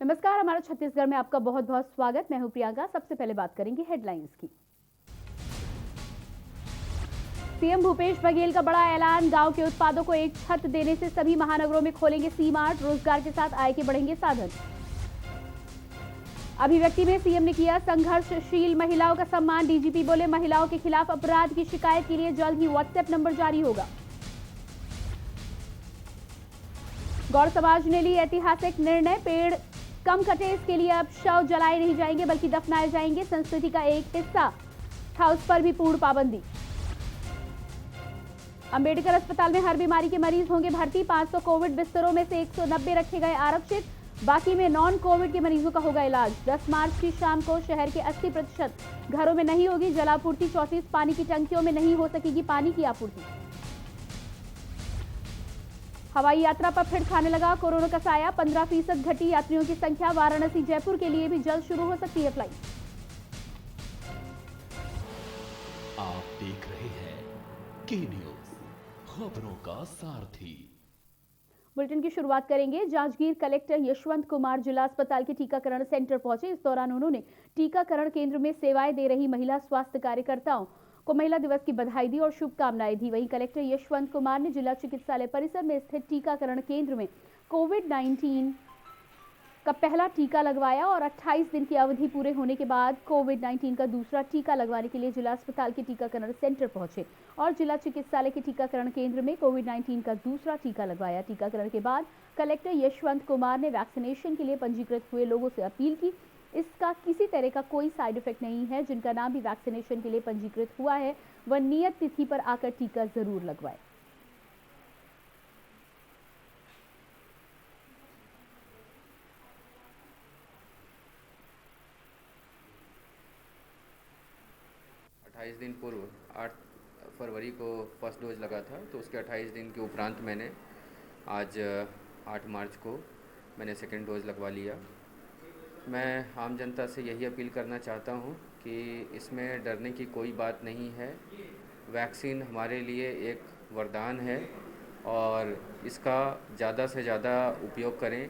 नमस्कार, हमारा छत्तीसगढ़ में आपका बहुत बहुत स्वागत। मैं हूं प्रियंका। सबसे पहले बात करेंगे हेडलाइंस की। सीएम भूपेश बघेल का बड़ा ऐलान, गांव के उत्पादों को एक छत देने से सभी महानगरों में खोलेंगे सी मार्ट, रोजगार के साथ आय के बढ़ेंगे साधन। अभिव्यक्ति में सीएम ने किया संघर्षशील महिलाओं का सम्मान, डीजीपी बोले महिलाओं के खिलाफ अपराध की शिकायत के लिए जल्द ही व्हाट्सएप नंबर जारी होगा। गौड़ समाज ने ली ऐतिहासिक निर्णय, पेड़ कम कटे, इसके लिए अब शव जलाए नहीं जाएंगे बल्कि दफनाए जाएंगे, संस्कृति का एक हिस्सा था, उस पर भी पूर्ण पाबंदी। अंबेडकर अस्पताल में हर बीमारी के मरीज होंगे भर्ती, 500 कोविड बिस्तरों में से 190 रखे गए आरक्षित, बाकी में नॉन कोविड के मरीजों का होगा इलाज। 10 मार्च की शाम को शहर के 80% घरों में नहीं होगी जलापूर्ति, 34 पानी की टंकियों में नहीं हो सकेगी पानी की आपूर्ति। हवाई यात्रा पर फिर खाने लगा कोरोना का साया, 15% घटी यात्रियों की संख्या, वाराणसी जयपुर के लिए भी जल्द शुरू हो सकती है फ्लाइट। आप देख रहे हैं के न्यूज, खबरों का सारथी। बुलेटिन की शुरुआत करेंगे। जांजगीर कलेक्टर यशवंत कुमार जिला अस्पताल के टीकाकरण सेंटर पहुंचे। इस दौरान उन्होंने टीकाकरण केंद्र में सेवाएं दे रही महिला स्वास्थ्य कार्यकर्ताओं को महिला दिवस की बधाई दी और शुभकामनाएं दी। वहीं कलेक्टर यशवंत कुमार ने जिला चिकित्सालय परिसर में स्थित टीकाकरण केंद्र में कोविड-19 का पहला टीका लगवाया और 28 दिन की अवधि पूरे होने के बाद कोविड-19 का दूसरा टीका लगवाने के लिए जिला अस्पताल के टीकाकरण सेंटर पहुंचे और जिला चिकित्सालय के टीकाकरण केंद्र में कोविड-19 का दूसरा टीका लगवाया। टीकाकरण के बाद कलेक्टर यशवंत कुमार ने वैक्सीनेशन के लिए पंजीकृत हुए लोगों से अपील की, इसका किसी तरह का कोई साइड इफेक्ट नहीं है। जिनका नाम भी वैक्सीनेशन के लिए पंजीकृत हुआ है वह नियत तिथि पर आकर टीका जरूर लगवाए। दिन पूर्व 8 फरवरी को फर्स्ट डोज लगा था, तो उसके 28 दिन के उपरांत मैंने आज 8 मार्च को मैंने सेकेंड डोज लगवा लिया। मैं आम जनता से यही अपील करना चाहता हूं कि इसमें डरने की कोई बात नहीं है। वैक्सीन हमारे लिए एक वरदान है और इसका ज़्यादा से ज़्यादा उपयोग करें।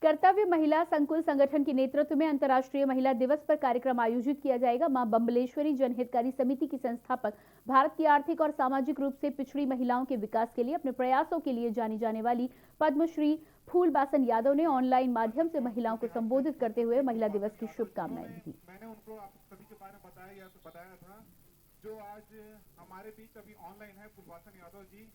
कर्तव्य महिला संकुल संगठन के नेतृत्व में अंतर्राष्ट्रीय महिला दिवस पर कार्यक्रम आयोजित किया जाएगा। मां बम्बलेश्वरी जनहितकारी समिति की संस्थापक, भारत की आर्थिक और सामाजिक रूप से पिछड़ी महिलाओं के विकास के लिए अपने प्रयासों के लिए जानी जाने वाली पद्मश्री फूलबासन यादव ने ऑनलाइन माध्यम से महिलाओं को संबोधित करते हुए महिला दिवस की शुभकामनाएं दी। मैंने उनको आप सभी के बारे में बताया था, जो आज हमारे बीच अभी ऑनलाइन है, फूलबासन यादव जी।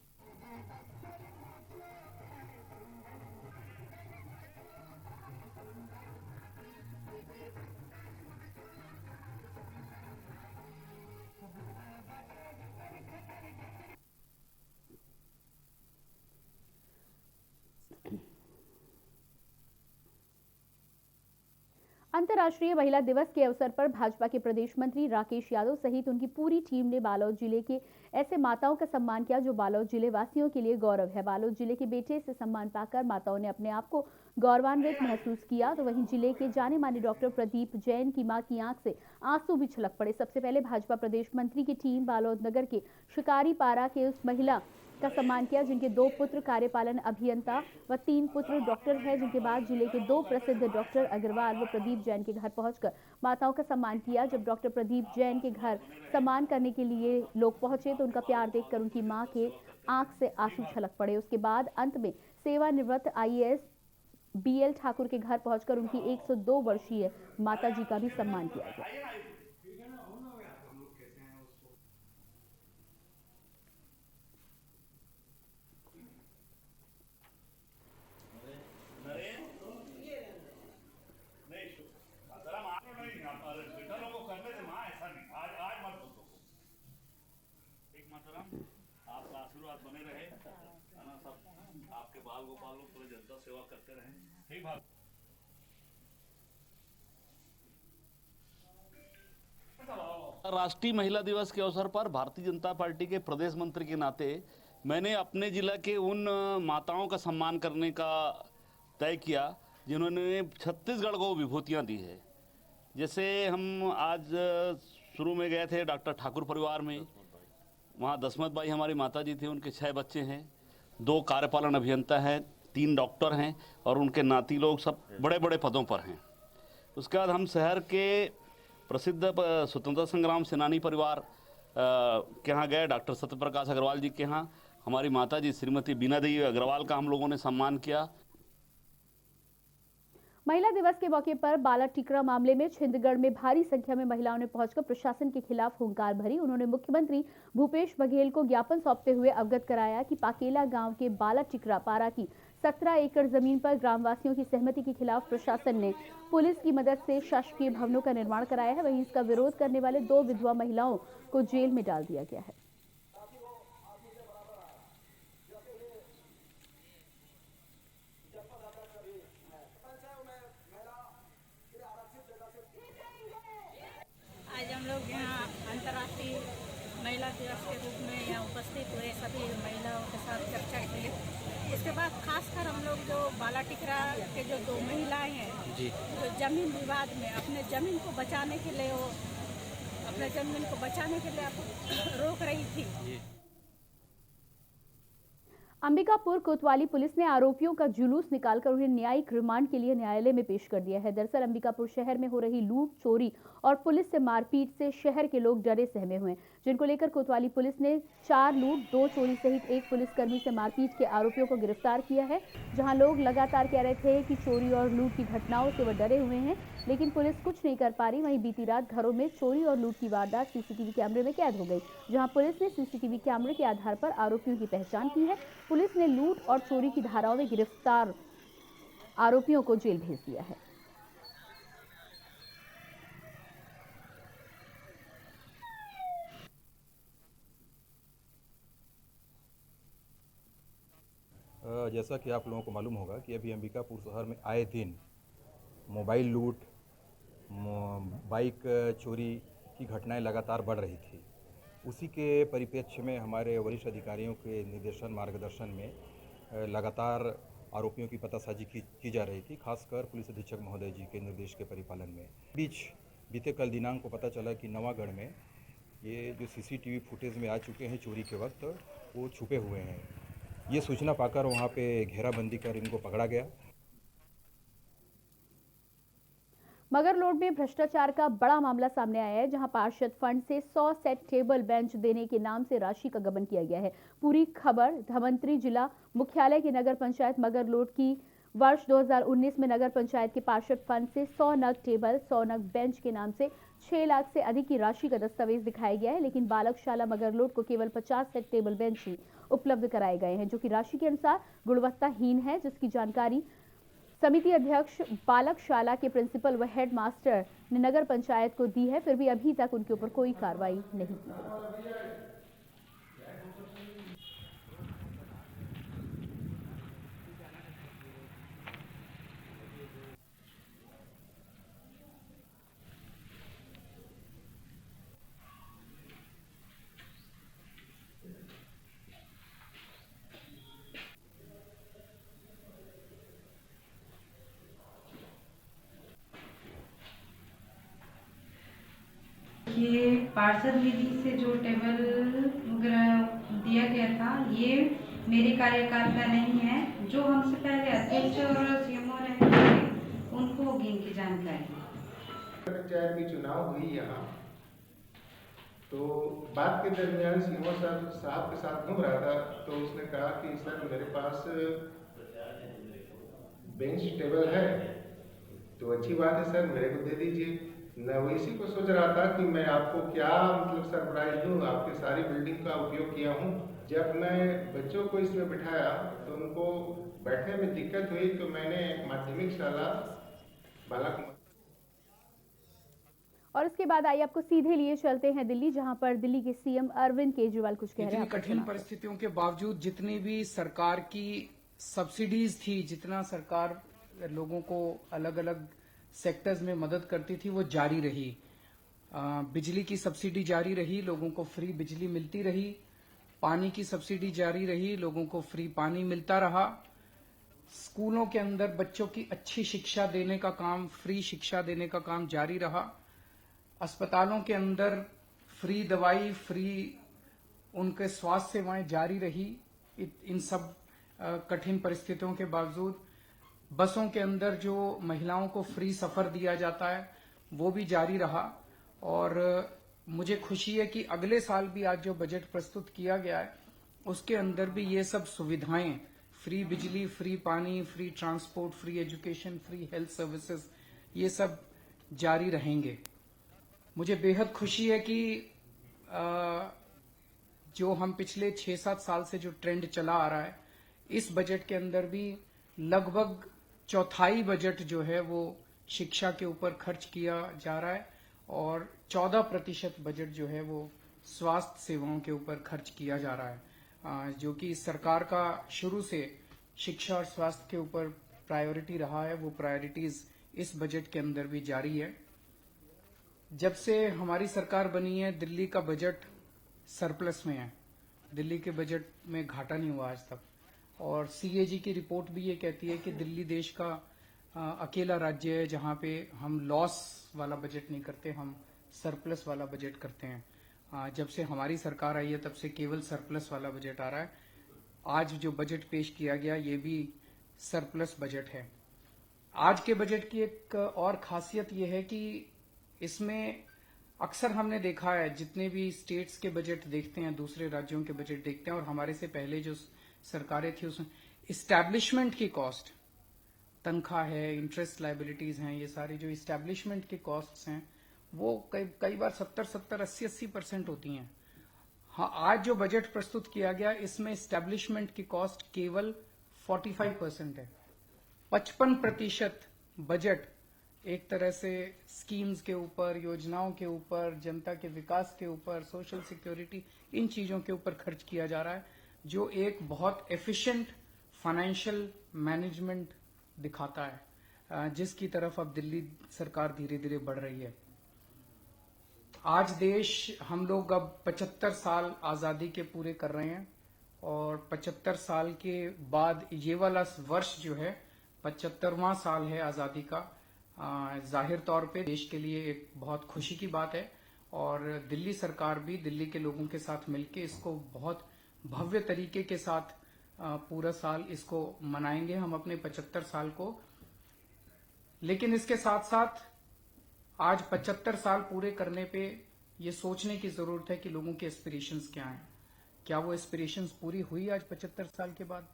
अंतर्राष्ट्रीय महिला दिवस के अवसर पर भाजपा के प्रदेश मंत्री राकेश यादव सहित उनकी पूरी टीम ने बालोद जिले के ऐसे माताओं का सम्मान किया जो बालोद जिले वासियों के लिए गौरव है। बालोद जिले के बेटे से सम्मान पाकर माताओं ने अपने आप को गौरवान्वित महसूस किया। तो वहीं जिले के जाने माने डॉक्टर प्रदीप जैन की मां की आंख से आंसू भी छलक पड़े। सबसे पहले भाजपा प्रदेश मंत्री की टीम बालोद नगर के शिकारी पारा के उस महिला का सम्मान किया जिनके 2 पुत्र कार्यपालन अभियंता व 3 पुत्र डॉक्टर हैं, जिनके बाद जिले के 2 प्रसिद्ध डॉक्टर अग्रवाल व प्रदीप जैन के घर पहुंचकर माताओं का सम्मान किया। जब डॉक्टर प्रदीप जैन के घर सम्मान करने के लिए लोग पहुंचे तो उनका प्यार देखकर उनकी मां के आंख से आंसू छलक पड़े। उसके बाद अंत में सेवानिवृत्त IAS BL ठाकुर के घर पहुंचकर उनकी 102 वर्षीय माता जी का भी सम्मान किया गया। आपका आशीर्वाद बने रहे, सब आपके बाल गोपाल लोग पूरी जनता सेवा करते रहे। ठीक बात। राष्ट्रीय महिला दिवस के अवसर पर भारतीय जनता पार्टी के प्रदेश मंत्री के नाते मैंने अपने जिला के उन माताओं का सम्मान करने का तय किया जिन्होंने छत्तीसगढ़ को विभूतियां दी है। जैसे हम आज शुरू में गए थे डॉक्टर ठाकुर परिवार में, वहाँ दशमत बाई हमारी माता जी थी, उनके 6 बच्चे हैं, 2 कार्यपालन अभियंता हैं, 3 डॉक्टर हैं और उनके नाती लोग सब बड़े बड़े पदों पर हैं। उसके बाद हम शहर के प्रसिद्ध स्वतंत्रता संग्राम सेनानी परिवार के यहाँ गए, डॉक्टर सत्यप्रकाश अग्रवाल जी के यहाँ। हमारी माता जी श्रीमती बीना देवी अग्रवाल का हम लोगों ने सम्मान किया। महिला दिवस के मौके पर बाला टिकरा मामले में छिंदगढ़ में भारी संख्या में महिलाओं ने पहुंचकर प्रशासन के खिलाफ हुंकार भरी। उन्होंने मुख्यमंत्री भूपेश बघेल को ज्ञापन सौंपते हुए अवगत कराया कि पाकेला गांव के बाला टिकरा पारा की 17 एकड़ जमीन पर ग्रामवासियों की सहमति के खिलाफ प्रशासन ने पुलिस की मदद से शासकीय भवनों का निर्माण कराया है। वहीं इसका विरोध करने वाले 2 विधवा महिलाओं को जेल में डाल दिया गया है। आज हम लोग यहाँ अंतर्राष्ट्रीय महिला दिवस के रूप में यहाँ उपस्थित हुए, सभी महिलाओं के साथ चर्चा की। उसके बाद खासकर हम लोग जो बाला टिकरा के जो 2 महिलाएं हैं जो जमीन विवाद में अपने जमीन को बचाने के लिए रोक रही थी। अंबिकापुर कोतवाली पुलिस ने आरोपियों का जुलूस निकालकर उन्हें न्यायिक रिमांड के लिए न्यायालय में पेश कर दिया है। दरअसल अंबिकापुर शहर में हो रही लूट, चोरी और पुलिस से मारपीट से शहर के लोग डरे सहमे हुए हैं, जिनको लेकर कोतवाली पुलिस ने 4 लूट, 2 चोरी सहित 1 पुलिसकर्मी से मारपीट के आरोपियों को गिरफ्तार किया है। जहां लोग लगातार कह रहे थे कि चोरी और लूट की घटनाओं से वह डरे हुए हैं, लेकिन पुलिस कुछ नहीं कर पा रही। वहीं बीती रात घरों में चोरी और लूट की वारदात सीसीटीवी कैमरे में कैद हो गई, जहां पुलिस ने सीसीटीवी कैमरे के आधार पर आरोपियों की पहचान की है। पुलिस ने लूट और चोरी की धाराओं में गिरफ्तार आरोपियों को जेल भेज दिया है। जैसा कि आप लोगों को मालूम होगा कि अभी अंबिकापुर शहर में आए दिन मोबाइल लूट, बाइक चोरी की घटनाएं लगातार बढ़ रही थी। उसी के परिप्रेक्ष्य में हमारे वरिष्ठ अधिकारियों के निर्देशन मार्गदर्शन में लगातार आरोपियों की पतासाजी की जा रही थी, खासकर पुलिस अधीक्षक महोदय जी के निर्देश के परिपालन में। बीते कल दिनांक को पता चला कि नवागढ़ में ये जो सीसीटीवी फुटेज में आ चुके हैं चोरी के वक्त, वो छुपे हुए हैं। ये सूचना पाकर वहाँ पे घेराबंदी कर इनको पकड़ा गया। मगरलोड में भ्रष्टाचार का बड़ा मामला सामने आया है, जहां पार्षद फंड से 100 सेट टेबल बेंच देने के नाम से राशि का गबन किया गया है। पूरी खबर धमंतरी जिला मुख्यालय की नगर पंचायत मगरलोड की। वर्ष 2019 में नगर पंचायत के पार्षद फंड से 100 नग टेबल, 100 नग बेंच के नाम से 6 लाख से अधिक की राशि का दस्तावेज दिखाया गया है, लेकिन बालकशाला मगरलोड को केवल 50 सेट टेबल बेंच ही उपलब्ध कराए गए हैं, जो कि राशि के अनुसार गुणवत्ताहीन है, जिसकी जानकारी समिति अध्यक्ष बालकशाला के प्रिंसिपल व हेड मास्टर ने नगर पंचायत को दी है। फिर भी अभी तक उनके ऊपर कोई कार्रवाई नहीं की गई। ये पार्षद निधि से जो टेबल दिया गया था, ये मेरे कार्यकाल का नहीं है। जो हमसे पहले अध्यक्ष और सीएमओ रहे उनको होगी इनकी जानकारी। पंचायत की चुनाव हुई यहाँ, तो बात के दरमियान सीएमओ साहब के साथ घूम रहा था, तो उसने कहा कि सर मेरे पास बेंच टेबल है, तो अच्छी बात है सर, मेरे को दे दीजिए। मैं वो इसी को सोच रहा था कि मैं आपको क्या मतलब सरप्राइज दूं। आपकी सारी बिल्डिंग का उपयोग किया हूं। जब मैं बच्चों को इसमें बिठाया तो उनको बैठने में दिक्कत हुई, तो मैंने माध्यमिक शाला बालक। और इसके बाद आइए आपको सीधे लिए चलते हैं दिल्ली, जहां पर दिल्ली के सीएम अरविंद केजरीवाल कुछ कह रहे हैं। कठिन परिस्थितियों के बावजूद जितनी भी सरकार की सब्सिडीज थी, जितना सरकार लोगों को अलग अलग सेक्टर्स में मदद करती थी, वो जारी रही। बिजली की सब्सिडी जारी रही, लोगों को फ्री बिजली मिलती रही। पानी की सब्सिडी जारी रही, लोगों को फ्री पानी मिलता रहा। स्कूलों के अंदर बच्चों की अच्छी शिक्षा देने का काम, फ्री शिक्षा देने का काम जारी रहा। अस्पतालों के अंदर फ्री दवाई, फ्री उनके स्वास्थ्य सेवाएं जारी रही। इन सब कठिन परिस्थितियों के बावजूद बसों के अंदर जो महिलाओं को फ्री सफर दिया जाता है वो भी जारी रहा। और मुझे खुशी है कि अगले साल भी आज जो बजट प्रस्तुत किया गया है उसके अंदर भी ये सब सुविधाएं, फ्री बिजली, फ्री पानी, free transport, free education, free health services, ये सब जारी रहेंगे। मुझे बेहद खुशी है कि जो हम पिछले 6-7 साल से जो ट्रेंड चला आ रहा है, इस बजट के अंदर भी लगभग चौथाई बजट जो है वो शिक्षा के ऊपर खर्च किया जा रहा है और 14% बजट जो है वो स्वास्थ्य सेवाओं के ऊपर खर्च किया जा रहा है, जो कि सरकार का शुरू से शिक्षा और स्वास्थ्य के ऊपर प्रायोरिटी रहा है। वो प्रायोरिटीज इस बजट के अंदर भी जारी है। जब से हमारी सरकार बनी है दिल्ली का बजट सरप्लस में है, दिल्ली के बजट में घाटा नहीं हुआ आज तक। और सीएजी की रिपोर्ट भी ये कहती है कि दिल्ली देश का अकेला राज्य है जहां पे हम लॉस वाला बजट नहीं करते, हम सरप्लस वाला बजट करते हैं। जब से हमारी सरकार आई है तब से केवल सरप्लस वाला बजट आ रहा है। आज जो बजट पेश किया गया ये भी सरप्लस बजट है। आज के बजट की एक और खासियत ये है कि इसमें अक्सर हमने देखा है, जितने भी स्टेट्स के बजट देखते हैं, दूसरे राज्यों के बजट देखते हैं और हमारे से पहले जो सरकारें थी उसमें इस्टेब्लिशमेंट की कॉस्ट, तनख्वाह है, इंटरेस्ट लाइबिलिटीज हैं, ये सारी जो इस्टेब्लिशमेंट की कॉस्ट्स हैं वो कई बार 70, 80% होती हैं। हाँ, आज जो बजट प्रस्तुत किया गया इसमें इस्टेब्लिशमेंट की कॉस्ट केवल 45% है। 55% बजट एक तरह से स्कीम्स के ऊपर, योजनाओं के ऊपर, जनता के विकास के ऊपर, सोशल सिक्योरिटी, इन चीजों के ऊपर खर्च किया जा रहा है, जो एक बहुत एफिशिएंट फाइनेंशियल मैनेजमेंट दिखाता है, जिसकी तरफ अब दिल्ली सरकार धीरे धीरे बढ़ रही है। आज देश, हम लोग अब 75 साल आजादी के पूरे कर रहे हैं और 75 साल के बाद ये वाला वर्ष जो है 75वां साल है आजादी का। जाहिर तौर पे देश के लिए एक बहुत खुशी की बात है और दिल्ली सरकार भी दिल्ली के लोगों के साथ मिलके इसको बहुत भव्य तरीके के साथ पूरा साल इसको मनाएंगे हम अपने 75 साल को। लेकिन इसके साथ साथ आज 75 साल पूरे करने पे ये सोचने की जरूरत है कि लोगों के एस्पिरेशंस क्या हैं, क्या वो एस्पिरेशंस पूरी हुई आज 75 साल के बाद।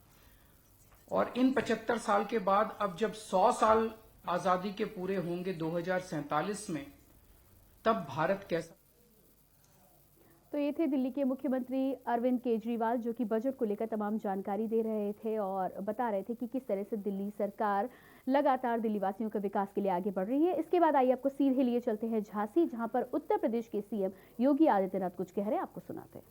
और इन 75 साल के बाद अब जब 100 साल आजादी के पूरे होंगे 2047 में, तब भारत कैसा। तो ये थे दिल्ली के मुख्यमंत्री अरविंद केजरीवाल, जो कि बजट को लेकर तमाम जानकारी दे रहे थे और बता रहे थे कि किस तरह से दिल्ली सरकार लगातार दिल्ली वासियों के विकास के लिए आगे बढ़ रही है। इसके बाद आइए आपको सीधे लिए चलते हैं झांसी, जहां पर उत्तर प्रदेश के सीएम योगी आदित्यनाथ कुछ कह रहे हैं, आपको सुनाते हैं।